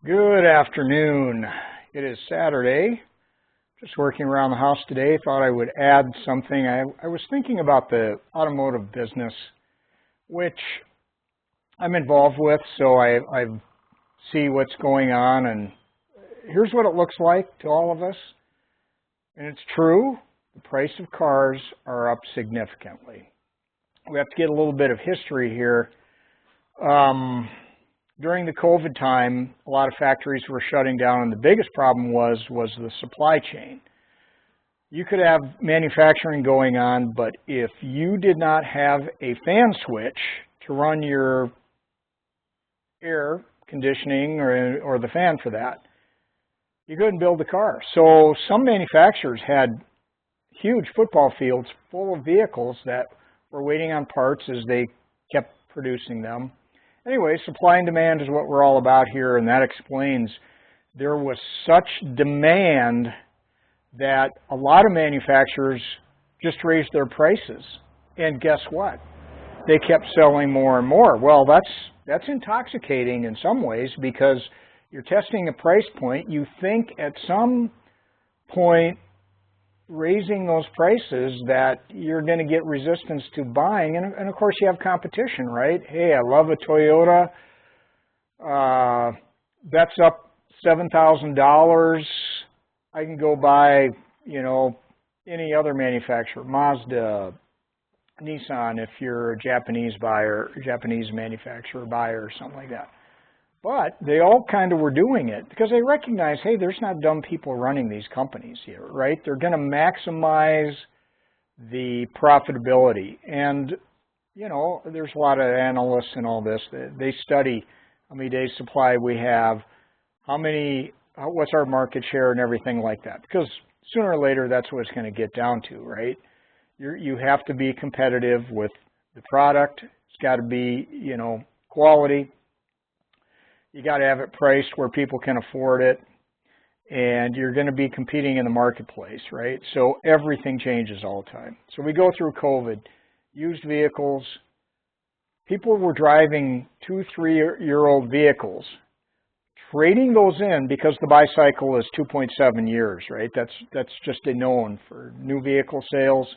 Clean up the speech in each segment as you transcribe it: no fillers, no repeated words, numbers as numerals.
Good afternoon. It is Saturday. Just working around the house today. Thought I would add something. I was thinking about the automotive business, which I'm involved with, so I see what's going on, and here's what it looks like to all of us. And it's true, the price of cars are up significantly. We have to get a little bit of history here. During the COVID time, a lot of factories were shutting down, and the biggest problem was the supply chain. You could have manufacturing going on, but if you did not have a fan switch to run your air conditioning or the fan for that, you couldn't build the car. So some manufacturers had huge football fields full of vehicles that were waiting on parts as they kept producing them. Anyway, supply and demand is what we're all about here, and that explains there was such demand that a lot of manufacturers just raised their prices. And guess what? They kept selling more and more. Well, that's intoxicating in some ways because you're testing a price point. You think at some point raising those prices that you're going to get resistance to buying, and of course you have competition, right? Hey, I love a Toyota, that's up $7,000. I can go buy, any other manufacturer, Mazda, Nissan, if you're a Japanese buyer, Japanese manufacturer buyer or something like that. But they all kind of were doing it because they recognize, hey, there's not dumb people running these companies here, right? They're going to maximize the profitability. And, there's a lot of analysts and all this. They study how many days supply we have, what's our market share and everything like that. Because sooner or later, that's what it's going to get down to, right? You have to be competitive with the product. It's got to be, quality. You got to have it priced where people can afford it, and you're going to be competing in the marketplace, right? So everything changes all the time. So we go through COVID, used vehicles. People were driving 2-3-year-old vehicles, trading those in because the buy cycle is 2.7 years, right? That's just a known for new vehicle sales.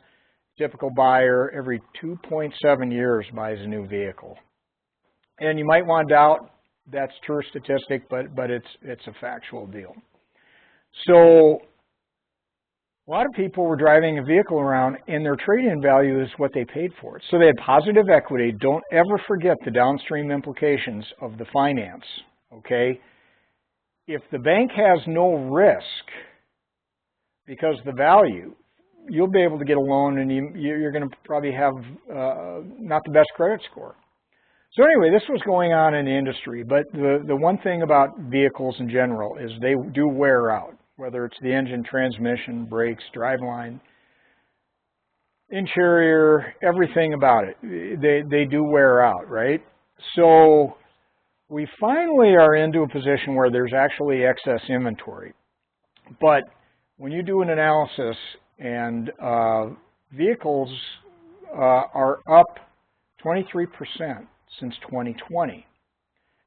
Typical buyer every 2.7 years buys a new vehicle. And you might want to doubt that's true statistic, but it's a factual deal. So a lot of people were driving a vehicle around, and their trade-in value is what they paid for it. So they had positive equity. Don't ever forget the downstream implications of the finance, okay? If the bank has no risk because of the value, you'll be able to get a loan, and you're going to probably have not the best credit score. So anyway, this was going on in the industry, but the one thing about vehicles in general is they do wear out, whether it's the engine, transmission, brakes, driveline, interior, everything about it. They do wear out, right? So we finally are into a position where there's actually excess inventory. But when you do an analysis and vehicles are up 23%. Since 2020.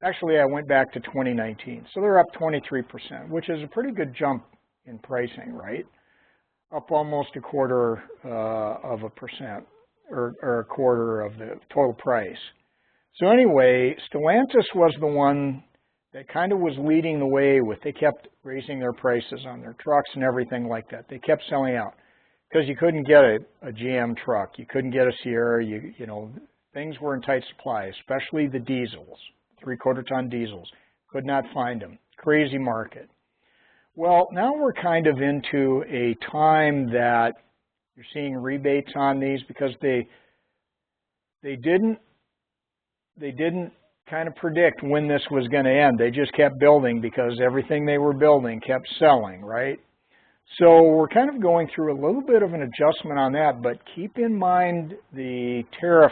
Actually, I went back to 2019. So they're up 23%, which is a pretty good jump in pricing, right? Up almost 1/4 of a percent or 1/4 of the total price. So anyway, Stellantis was the one that kind of was leading the way with, they kept raising their prices on their trucks and everything like that. They kept selling out because you couldn't get a GM truck. You couldn't get a Sierra, things were in tight supply, especially the diesels, 3/4 ton diesels. Could not find them. Crazy market. Well, now we're kind of into a time that you're seeing rebates on these because they didn't kind of predict when this was going to end. They just kept building because everything they were building kept selling, right? So we're kind of going through a little bit of an adjustment on that, but keep in mind the tariff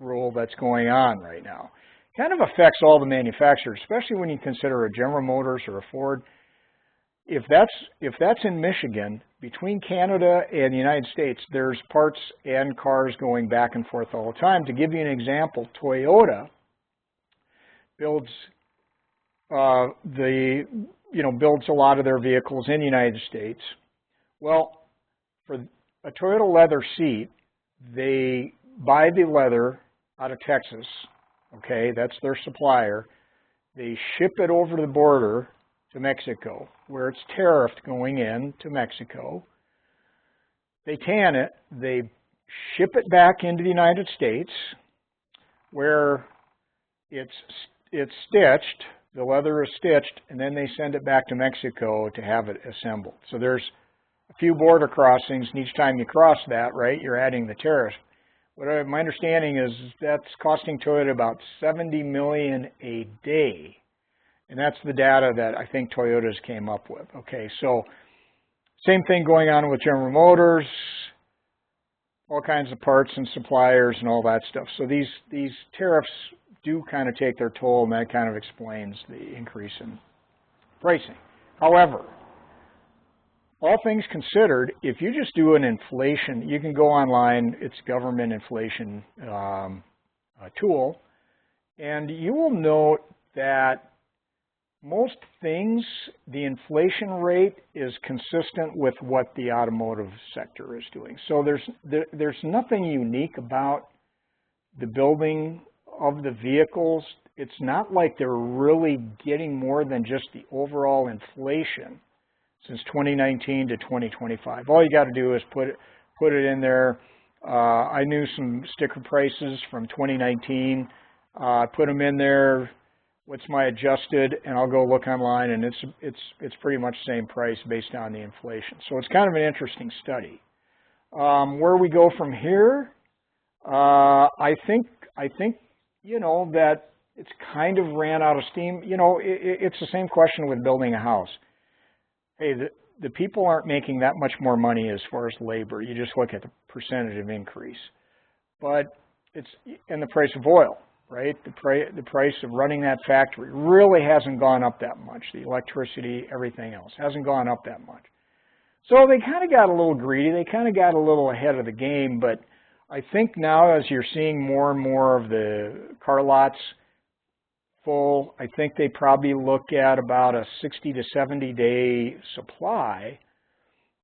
rule that's going on right now. Kind of affects all the manufacturers, especially when you consider a General Motors or a Ford. If that's in Michigan, between Canada and the United States, there's parts and cars going back and forth all the time. To give you an example, Toyota builds builds a lot of their vehicles in the United States. Well, for a Toyota leather seat, they buy the leather out of Texas. Okay, that's their supplier. They ship it over the border to Mexico, where it's tariffed going in to Mexico. They tan it. They ship it back into the United States, where it's stitched. The leather is stitched, and then they send it back to Mexico to have it assembled. So there's a few border crossings, and each time you cross that, right, you're adding the tariff. My understanding is that's costing Toyota about $70 million a day, and that's the data that I think Toyota's came up with. Okay, so same thing going on with General Motors, all kinds of parts and suppliers and all that stuff. So these tariffs do kind of take their toll, and that kind of explains the increase in pricing. However, all things considered, if you just do an inflation, you can go online, it's government inflation tool, and you will note that most things, the inflation rate is consistent with what the automotive sector is doing. So there's nothing unique about the building of the vehicles. It's not like they're really getting more than just the overall inflation since 2019 to 2025. All you got to do is put it in there. I knew some sticker prices from 2019. Put them in there. What's my adjusted? And I'll go look online, and it's pretty much the same price based on the inflation. So it's kind of an interesting study. Where we go from here, I think that it's kind of ran out of steam. It's the same question with building a house. Hey, the people aren't making that much more money as far as labor. You just look at the percentage of increase. But and the price of oil, right? The price of running that factory really hasn't gone up that much. The electricity, everything else hasn't gone up that much. So they kind of got a little greedy. They kind of got a little ahead of the game. But I think now, as you're seeing more and more of the car lots full, I think they probably look at about a 60 to 70 day supply,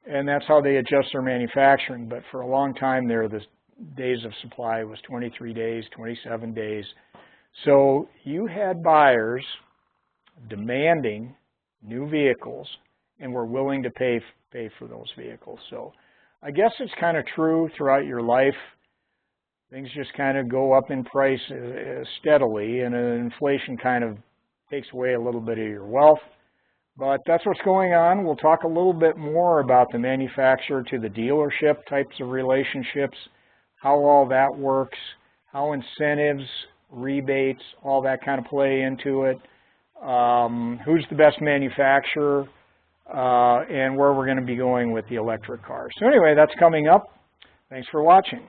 and that's how they adjust their manufacturing. But for a long time there, the days of supply was 23 days, 27 days. So you had buyers demanding new vehicles and were willing to pay for those vehicles. So I guess it's kind of true throughout your life. Things just kind of go up in price steadily, and inflation kind of takes away a little bit of your wealth. But that's what's going on. We'll talk a little bit more about the manufacturer to the dealership types of relationships, how all that works, how incentives, rebates, all that kind of play into it, who's the best manufacturer, and where we're going to be going with the electric cars. So anyway, that's coming up. Thanks for watching.